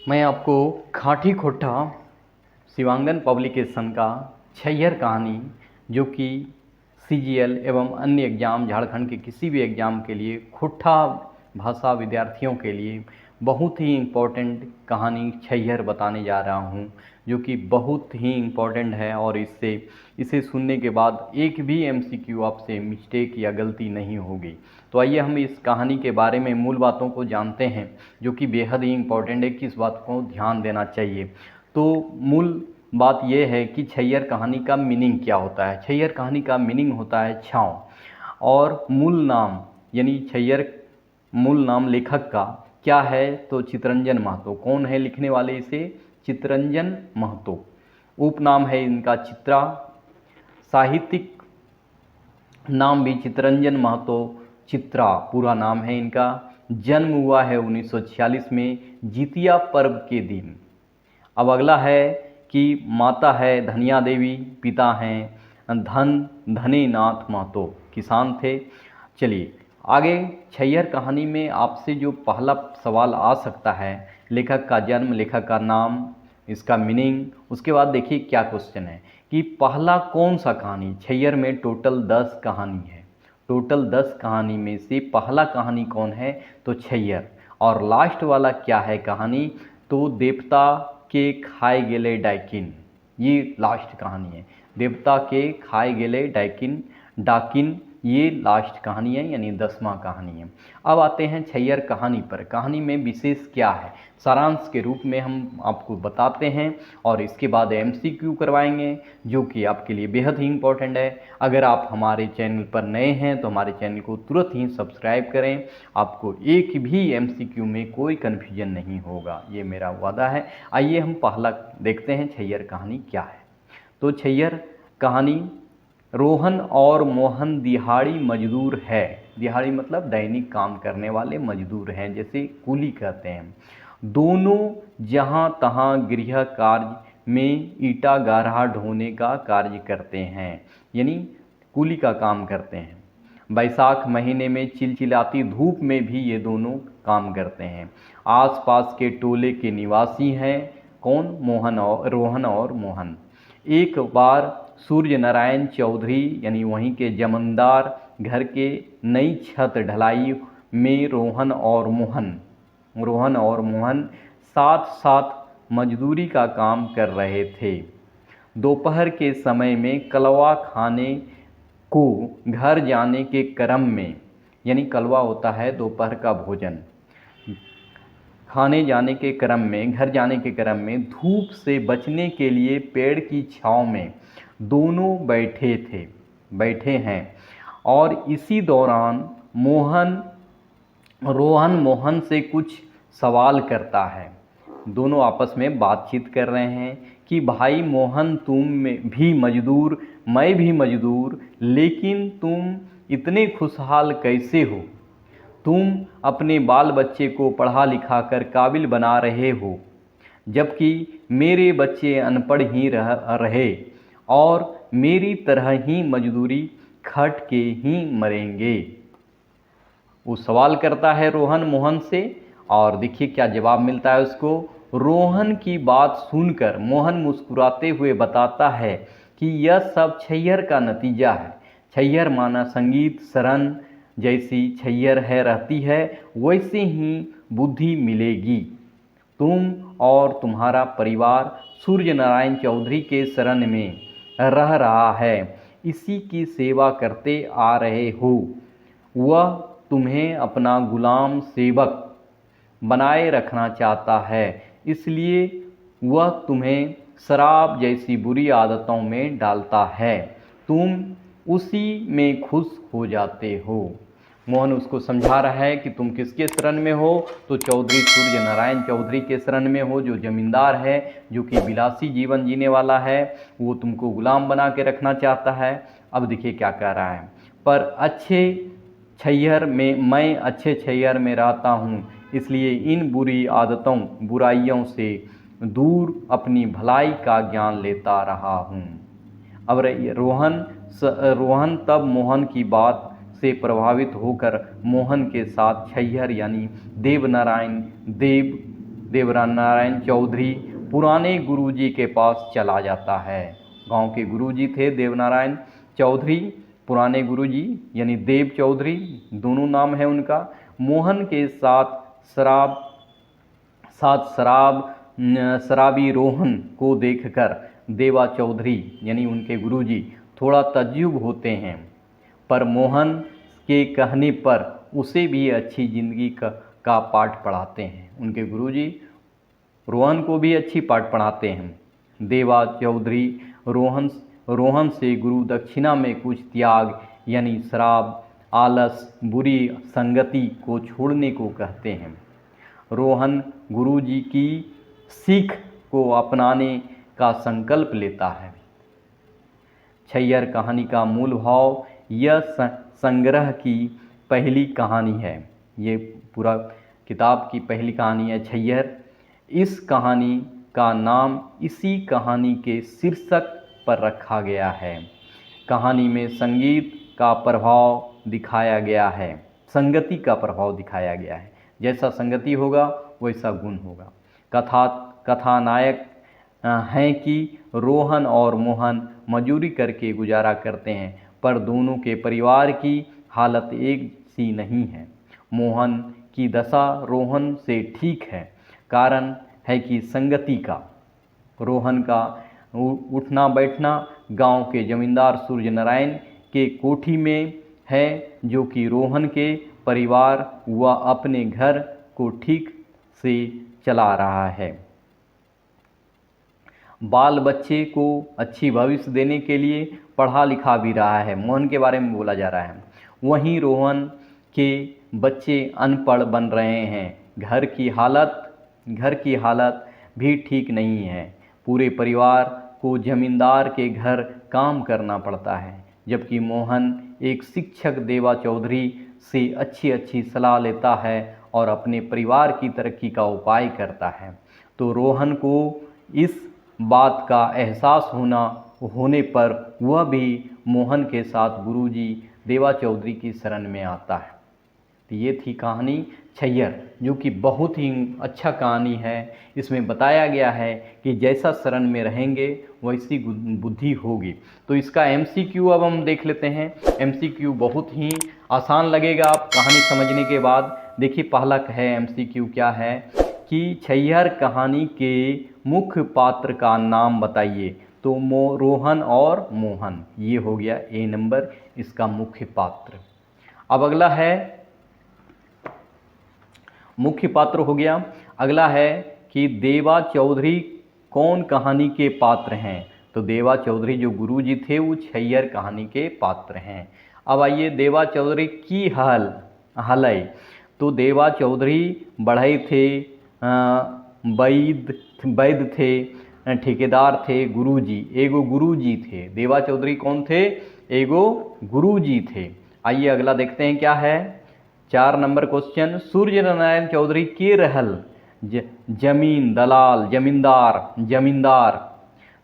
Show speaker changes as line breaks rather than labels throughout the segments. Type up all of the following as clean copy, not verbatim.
मैं आपको खाटी खोटा शिवांगन पब्लिकेशन का छैयर कहानी, जो कि सीजीएल एवं अन्य एग्ज़ाम, झारखंड के किसी भी एग्ज़ाम के लिए खोटा भाषा विद्यार्थियों के लिए बहुत ही इम्पोर्टेंट कहानी छैयर बताने जा रहा हूं, जो कि बहुत ही इम्पोर्टेंट है। और इसे सुनने के बाद एक भी एमसीक्यू आपसे मिस्टेक या गलती नहीं होगी। तो आइए हम इस कहानी के बारे में मूल बातों को जानते हैं, जो कि बेहद ही इम्पोर्टेंट है कि इस बात को ध्यान देना चाहिए। तो मूल बात यह है कि छैयर कहानी का मीनिंग क्या होता है। छैयर कहानी का मीनिंग होता है छाँव। और मूल नाम यानी छैयर मूल नाम लेखक का क्या है, तो चितरंजन महतो। कौन है लिखने वाले इसे? चितरंजन महतो। उपनाम है इनका चित्रा। साहित्यिक नाम भी चितरंजन महतो चित्रा पूरा नाम है इनका। जन्म हुआ है 1946 में, जितिया पर्व के दिन। अब अगला है कि माता है धनिया देवी, पिता हैं धने नाथ महतो, किसान थे। चलिए आगे, छैयर कहानी में आपसे जो पहला सवाल आ सकता है, लेखक का जन्म, लेखक का नाम, इसका मीनिंग। उसके बाद देखिए क्या क्वेश्चन है कि पहला कौन सा कहानी। छैयर में टोटल 10 कहानी है। टोटल 10 कहानी में से पहला कहानी कौन है, तो छैयर। और लास्ट वाला क्या है कहानी, तो देवता के खाए गेले डाकिन। ये लास्ट कहानी है। देवता के खाए गेले डाकिन ये लास्ट कहानी है, यानी 10वां कहानी है। अब आते हैं छैयर कहानी पर। कहानी में विशेष क्या है, सारांश के रूप में हम आपको बताते हैं और इसके बाद एमसीक्यू करवाएंगे, जो कि आपके लिए बेहद ही इम्पोर्टेंट है। अगर आप हमारे चैनल पर नए हैं तो हमारे चैनल को तुरंत ही सब्सक्राइब करें। आपको एक भी एमसीक्यू में कोई कन्फ्यूजन नहीं होगा, ये मेरा वादा है। आइए हम पहला देखते हैं छैयर कहानी क्या है। तो छैयर कहानी, रोहन और मोहन दिहाड़ी मजदूर है। दिहाड़ी मतलब दैनिक काम करने वाले मजदूर हैं, जैसे कूली कहते हैं। दोनों जहाँ तहाँ गृह कार्य में ईटा गाढ़ा ढोने का कार्य करते हैं, यानी कूली का काम करते हैं। बैसाख महीने में चिलचिलाती धूप में भी ये दोनों काम करते हैं। आसपास के टोले के निवासी हैं। कौन? रोहन और मोहन। एक बार सूर्य नारायण चौधरी यानी वहीं के जमींदार घर के नई छत ढलाई में रोहन और मोहन साथ साथ मजदूरी का काम कर रहे थे। दोपहर के समय में कलवा खाने को घर जाने के क्रम में, यानी कलवा होता है दोपहर का भोजन, खाने जाने के क्रम में, घर जाने के क्रम में धूप से बचने के लिए पेड़ की छांव में दोनों बैठे हैं। और इसी दौरान रोहन मोहन से कुछ सवाल करता है। दोनों आपस में बातचीत कर रहे हैं कि भाई मोहन, तुम भी मजदूर, मैं भी मजदूर, लेकिन तुम इतने खुशहाल कैसे हो? तुम अपने बाल बच्चे को पढ़ा लिखा कर काबिल बना रहे हो, जबकि मेरे बच्चे अनपढ़ ही रहे और मेरी तरह ही मजदूरी खट के ही मरेंगे। वो सवाल करता है रोहन मोहन से, और देखिए क्या जवाब मिलता है उसको। रोहन की बात सुनकर मोहन मुस्कुराते हुए बताता है कि यह सब छैयर का नतीजा है। छैयर माना संगीत, शरण जैसी छैयर है रहती है, वैसे ही बुद्धि मिलेगी। तुम और तुम्हारा परिवार सूर्य नारायण चौधरी के शरण में रह रहा है, इसी की सेवा करते आ रहे हो। वह तुम्हें अपना गुलाम सेवक बनाए रखना चाहता है, इसलिए वह तुम्हें शराब जैसी बुरी आदतों में डालता है। तुम उसी में खुश हो जाते हो। मोहन उसको समझा रहा है कि तुम किसके शरण में हो, तो चौधरी सूर्य नारायण चौधरी के शरण में हो, जो जमींदार है, जो कि विलासी जीवन जीने वाला है। वो तुमको गुलाम बना के रखना चाहता है। अब देखिए क्या कह रहा है, पर मैं अच्छे छैयर में रहता हूँ, इसलिए इन बुराइयों से दूर अपनी भलाई का ज्ञान लेता रहा हूँ। अब रोहन तब मोहन की बात से प्रभावित होकर मोहन के साथ छैयर यानी देव देवनारायण चौधरी पुराने गुरुजी के पास चला जाता है। गांव के गुरुजी थे देवनारायण चौधरी, पुराने गुरुजी यानी देव चौधरी, दोनों नाम है उनका। मोहन के शराबी रोहन को देखकर देवा चौधरी यानी उनके गुरुजी थोड़ा तज्जुब होते हैं, पर मोहन के कहने पर उसे भी अच्छी जिंदगी का पाठ पढ़ाते हैं। उनके गुरुजी रोहन को भी अच्छी पाठ पढ़ाते हैं। देवा चौधरी रोहन से गुरु दक्षिणा में कुछ त्याग यानी शराब, आलस, बुरी संगति को छोड़ने को कहते हैं। रोहन गुरुजी की सीख को अपनाने का संकल्प लेता है। छैयर कहानी का मूल भाव यह संग्रह की पहली कहानी है। ये पूरा किताब की पहली कहानी है छैयर। इस कहानी का नाम इसी कहानी के शीर्षक पर रखा गया है। कहानी में संगीत का प्रभाव दिखाया गया है, संगति का प्रभाव दिखाया गया है। जैसा संगति होगा वैसा गुण होगा। कथानायक हैं कि रोहन और मोहन मजदूरी करके गुजारा करते हैं, पर दोनों के परिवार की हालत एक सी नहीं है। मोहन की दशा रोहन से ठीक है, कारण है कि संगति का। रोहन का उठना बैठना गांव के जमींदार सूर्य नारायण के कोठी में है, जो कि रोहन के परिवार व अपने घर को ठीक से चला रहा है। बाल बच्चे को अच्छी भविष्य देने के लिए पढ़ा लिखा भी रहा है। मोहन के बारे में बोला जा रहा है। वहीं रोहन के बच्चे अनपढ़ बन रहे हैं। घर की हालत भी ठीक नहीं है। पूरे परिवार को जमींदार के घर काम करना पड़ता है, जबकि मोहन एक शिक्षक देवा चौधरी से अच्छी सलाह लेता है और अपने परिवार की तरक्की का उपाय करता है। तो रोहन को इस बात का एहसास होने पर वह भी मोहन के साथ गुरुजी देवा चौधरी की शरण में आता है। तो ये थी कहानी छैयर, जो कि बहुत ही अच्छा कहानी है। इसमें बताया गया है कि जैसा शरण में रहेंगे वैसी बुद्धि होगी। तो इसका MCQ अब हम देख लेते हैं। MCQ बहुत ही आसान लगेगा आप कहानी समझने के बाद। देखिए पहला है MCQ क्या है कि छैयर कहानी के मुख्य पात्र का नाम बताइए। तो रोहन और मोहन, ये हो गया A नंबर इसका मुख्य पात्र। अब अगला है मुख्य पात्र हो गया। अगला है कि देवा चौधरी कौन कहानी के पात्र हैं। तो देवा चौधरी जो गुरुजी थे वो छैयर कहानी के पात्र हैं। अब आइए देवा चौधरी की हलई। तो देवा चौधरी बढ़ई थे, वैद थे, ठेकेदार थे, गुरुजी एगो गुरुजी थे। देवा चौधरी कौन थे? एगो गुरुजी थे। आइए अगला देखते हैं क्या है। 4 नंबर क्वेश्चन, सूर्य नारायण चौधरी के रहल जमीन दलाल जमींदार।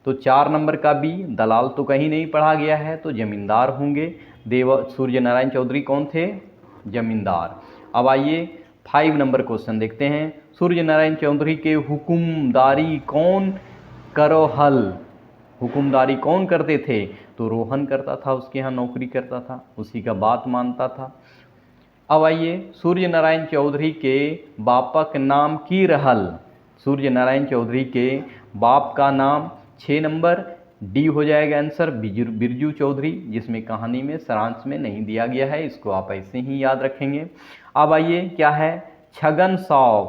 तो 4 नंबर का भी दलाल तो कहीं नहीं पढ़ा गया है, तो जमींदार होंगे। सूर्य नारायण चौधरी कौन थे? जमींदार। अब आइए 5 नंबर क्वेश्चन देखते हैं। सूर्य नारायण चौधरी के हुकुमदारी कौन करो हल? हुकुमदारी कौन करते थे? तो रोहन करता था, उसके यहाँ नौकरी करता था, उसी का बात मानता था। अब आइए सूर्य नारायण चौधरी के बापक नाम की रहल। सूर्य नारायण चौधरी के बाप का नाम 6 नंबर D हो जाएगा आंसर, बिरजू चौधरी, जिसमें कहानी में सारांश में नहीं दिया गया है, इसको आप ऐसे ही याद रखेंगे। अब आइए क्या है, छगन साव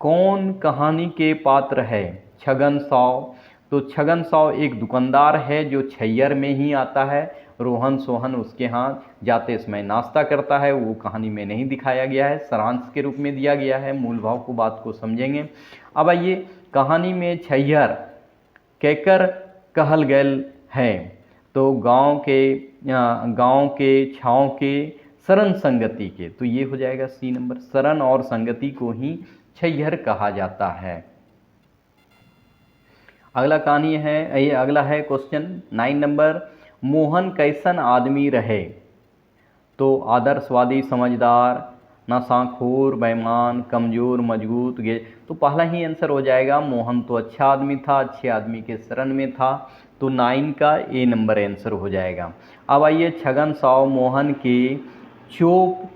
कौन कहानी के पात्र है? छगन साव, तो छगन साव एक दुकानदार है जो छैयर में ही आता है। रोहन सोहन उसके यहाँ जाते समय नाश्ता करता है, वो कहानी में नहीं दिखाया गया है, सारांश के रूप में दिया गया है। मूल भाव को बात को समझेंगे। अब आइए कहानी में छैयर केकर कहल गैल है। तो गांव के छाँव के शरण संगति के, तो ये हो जाएगा C नंबर। शरण और संगति को ही छैयर कहा जाता है। अगला कहानी है, अगला है क्वेश्चन 9 नंबर, मोहन कैसन आदमी रहे? तो आदर्शवादी, समझदार, नशाखोर, बेईमान, कमज़ोर, मजबूत, गे। तो पहला ही आंसर हो जाएगा मोहन तो अच्छा आदमी था, अच्छे आदमी के शरण में था। तो 9 का ए नंबर आंसर हो जाएगा। अब आइए छगन साव मोहन के चोप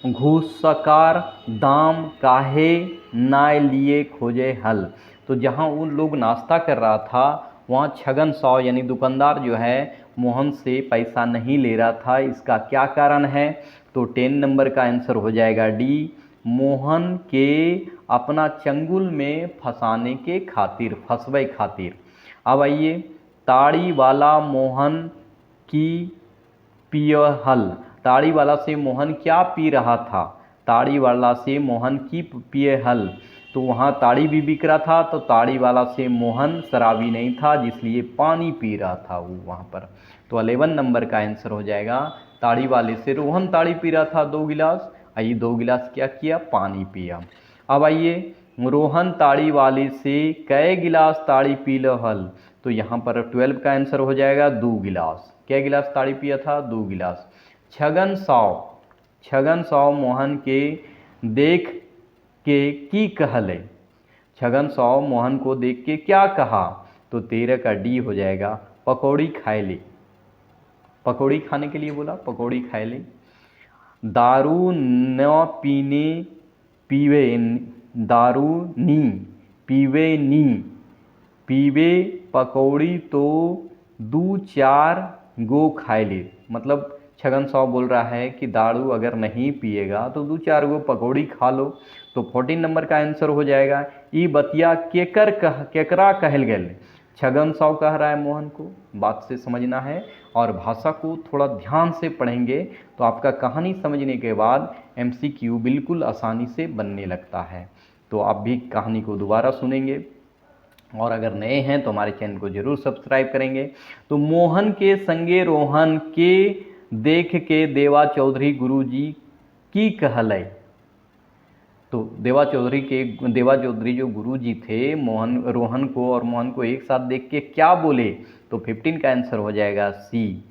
घूसकार दाम काहे नाय लिए खोजे हल। तो जहाँ उन लोग नाश्ता कर रहा था वहाँ छगन साव यानी दुकानदार जो है मोहन से पैसा नहीं ले रहा था। इसका क्या कारण है? तो 10 नंबर का आंसर हो जाएगा डी, मोहन के अपना चंगुल में फंसाने के खातिर, फंसवे खातिर। अब आइए ताड़ी वाला मोहन की पिय हल। ताड़ी वाला से मोहन क्या पी रहा था? ताड़ी वाला से मोहन की पिए हल। तो वहाँ ताड़ी भी बिक रहा था, तो ताड़ी वाला से मोहन शराबी नहीं था, जिसलिए पानी पी रहा था वो वहाँ पर। तो 11 नंबर का आंसर हो जाएगा ताड़ी वाले से रोहन ताड़ी पी रहा था 2 गिलास, आइए 2 गिलास क्या किया? पानी पिया। अब आइए रोहन ताड़ी वाले से कै गिलास ताड़ी पी हल। तो यहाँ पर 12 का आंसर हो जाएगा 2 गिलास। कै गिलास ताड़ी पिया था? 2 गिलास। छगन साव मोहन के देख के की कहले। छगन साव मोहन को देख के क्या कहा? तो 13 का डी हो जाएगा, पकौड़ी खाए ले। पकौड़ी खाने के लिए बोला, पकौड़ी खाए ले। दारू न पीने पीवे, दारू नी पीवे नी पीवे पकौड़ी तो 2-4 गो खाए ले। मतलब छगन साव बोल रहा है कि दारू अगर नहीं पिएगा तो 2-4 गो पकौड़ी खा लो। तो 14 नंबर का आंसर हो जाएगा ई बतिया केकरा कहल गए। छगन साव कह रहा है मोहन को, बात से समझना है और भाषा को थोड़ा ध्यान से पढ़ेंगे तो आपका कहानी समझने के बाद MCQ बिल्कुल आसानी से बनने लगता है। तो आप भी कहानी को दोबारा सुनेंगे और अगर नए हैं तो हमारे चैनल को जरूर सब्सक्राइब करेंगे। तो मोहन के संगे रोहन के देख के देवा चौधरी गुरुजी की कहलय। तो देवा चौधरी जो गुरुजी थे रोहन को और मोहन को एक साथ देख के क्या बोले? तो 15 का आंसर हो जाएगा सी,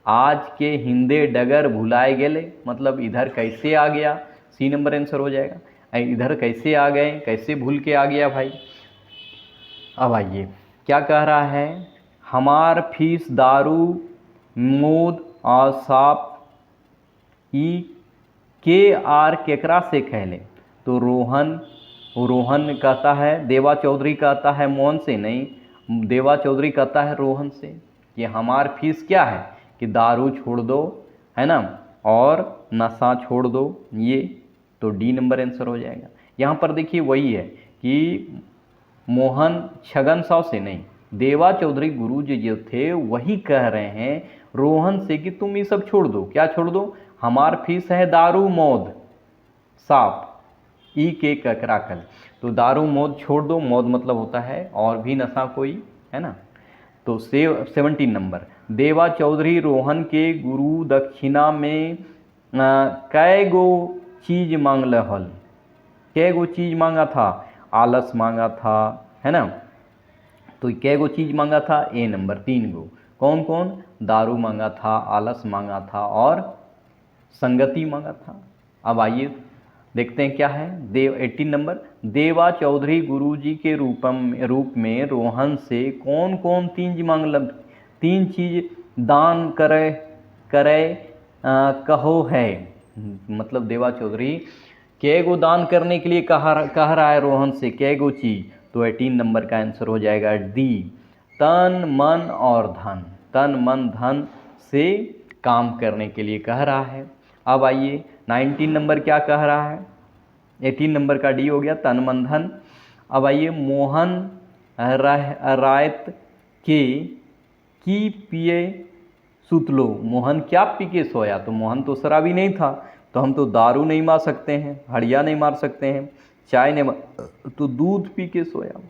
आज के हिंदे डगर भुलाए गेले। मतलब इधर कैसे आ गया? सी नंबर आंसर हो जाएगा। इधर कैसे आ गए, कैसे भूल के आ गया भाई? अब आइए क्या कह रहा है, हमार फीस दारू मोद और साप ई के आर केकरा से कहले। तो रोहन कहता है, देवा चौधरी कहता है मोहन से, नहीं देवा चौधरी कहता है रोहन से कि हमार फीस क्या है कि दारू छोड़ दो, है ना, और नशा छोड़ दो। ये तो डी नंबर आंसर हो जाएगा। यहाँ पर देखिए वही है कि मोहन छगन साव से नहीं, देवा चौधरी गुरु जी जो थे वही कह रहे हैं रोहन से कि तुम ये सब छोड़ दो। क्या छोड़ दो? हमार फीस है दारू मौद साप ई के ककराकल। तो दारू मौद छोड़ दो, मौद मतलब होता है और भी नशा कोई, है ना। तो 17 नंबर, देवा चौधरी रोहन के गुरु दक्षिणा में कै गो चीज मांगल हल। कै गो चीज मांगा था? आलस मांगा था, है ना। तो कै गो चीज मांगा था? ए नंबर 3 गो। कौन कौन? दारू मांगा था, आलस मांगा था और संगति मांगा था। अब आइए देखते हैं क्या है। 18 नंबर, देवा चौधरी गुरुजी के रूप में रोहन से कौन कौन 3 चीज दान करे कहो है। मतलब देवा चौधरी कै गो दान करने के लिए कह रहा है रोहन से, कै गो चीज? तो 18 नंबर का आंसर हो जाएगा डी, तन मन और धन। तन मन धन से काम करने के लिए कह रहा है। अब आइए 19 नंबर क्या कह रहा है? 18 नंबर का डी हो गया, तन मन धन। अब आइए मोहन रायत के की पिए सुतलो। मोहन क्या पी के सोया? तो मोहन तो शराबी नहीं था, तो हम तो दारू नहीं मार सकते हैं, हड़िया नहीं मार सकते हैं, चाय नहीं मार, तो दूध पी के सोया।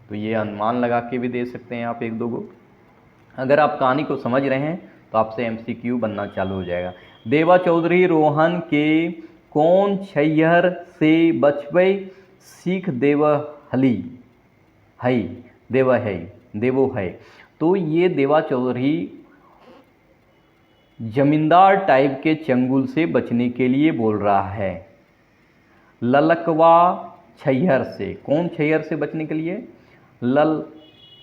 तो ये अनुमान लगा के भी दे सकते हैं आप 1-2 गो। अगर आप कहानी को समझ रहे हैं तो आपसे MCQ बनना चालू हो जाएगा। देवा चौधरी रोहन के कौन छैहर से बचबै सीख देवहली है, देवो है। तो ये देवा चौधरी जमींदार टाइप के चंगुल से बचने के लिए बोल रहा है। ललकवा छैहर से, कौन छैहर से बचने के लिए?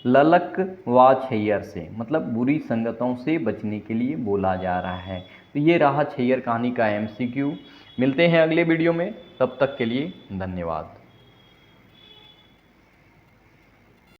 ललक व छैहर से, मतलब बुरी संगतों से बचने के लिए बोला जा रहा है। तो ये रहा छैहर कहानी का MCQ। मिलते हैं अगले वीडियो में, तब तक के लिए धन्यवाद।